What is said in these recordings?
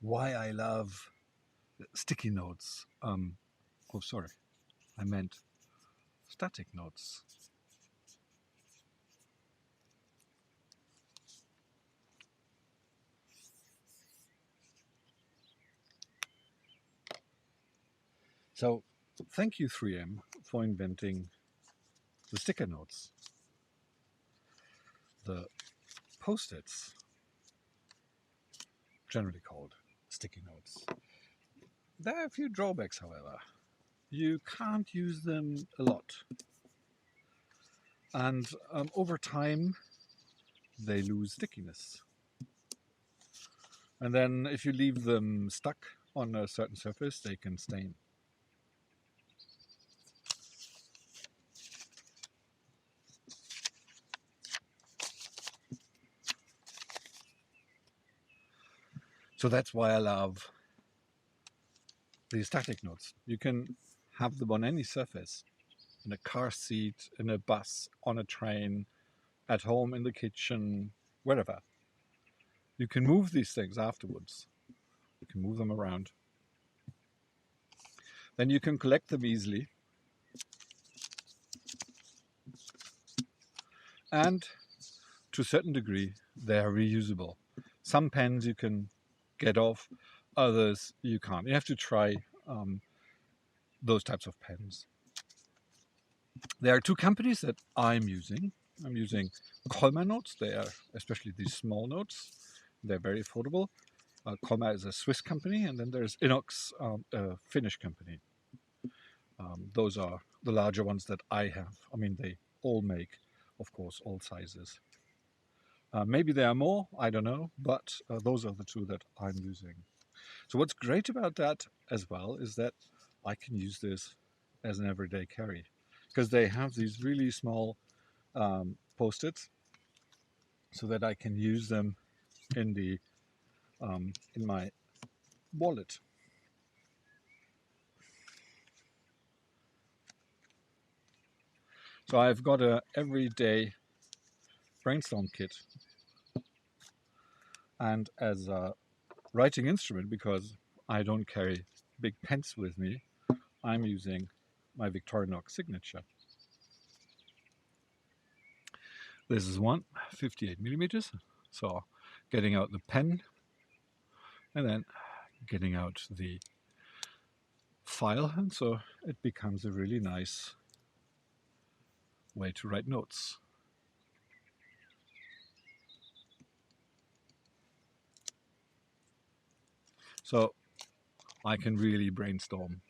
why I love sticky notes. Oh, sorry, I meant static notes. So thank you 3M for inventing the sticker notes. The post-its, generally called sticky notes. There are a few drawbacks, however. You can't use them a lot. And over time, they lose stickiness. And then if you leave them stuck on a certain surface, they can stain. So that's why I love these static notes. You can have them on any surface, in a car seat, in a bus, on a train, at home, in the kitchen, wherever. You can move these things afterwards. You can move them around. Then you can collect them easily. And to a certain degree, they are reusable. Some pens you can get off, others you can't. You have to try those types of pens. There are two companies that I'm using. I'm using Kolma notes. They are, especially these small notes, they're very affordable. Kolma is a Swiss company, and then there's Innox, a Finnish company. Those are the larger ones that I have. I mean, they all make, of course, all sizes. Maybe there are more, I don't know, but those are the two that I'm using. So what's great about that as well is that I can use this as an everyday carry, because they have these really small post-its, so that I can use them in the in my wallet. So I've got a everyday brainstorm kit, and as a writing instrument, because I don't carry big pens with me, I'm using my Victorinox Signature. This is one 58 millimeters, so getting out the pen and then getting out the file, and so it becomes a really nice way to write notes. So I can really brainstorm.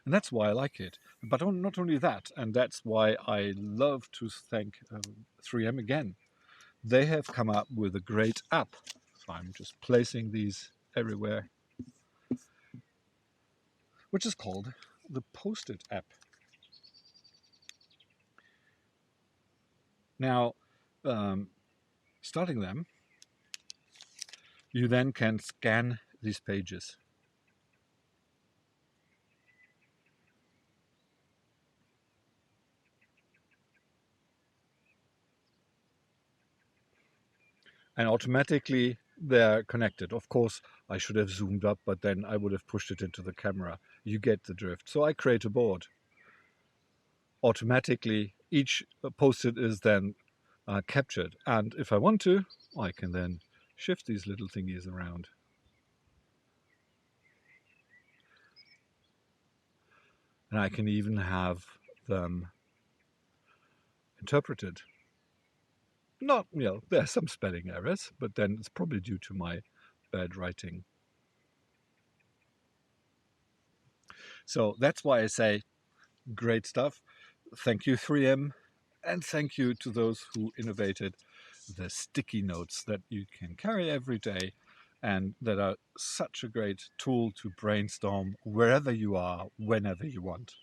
And that's why I like it. But not only that, and that's why I love to thank 3M again. They have come up with a great app. So I'm just placing these everywhere, which is called the Post-it app. Now, starting them, you then can scan these pages. And automatically they're connected. Of course, I should have zoomed up, but then I would have pushed it into the camera. You get the drift. So I create a board. Automatically, each post-it is then captured. And if I want to, I can then shift these little thingies around. And I can even have them interpreted. Not, there are some spelling errors, but then it's probably due to my bad writing. So that's why I say great stuff. Thank you, 3M, and thank you to those who innovated the sticky notes that you can carry every day and that are such a great tool to brainstorm wherever you are, whenever you want.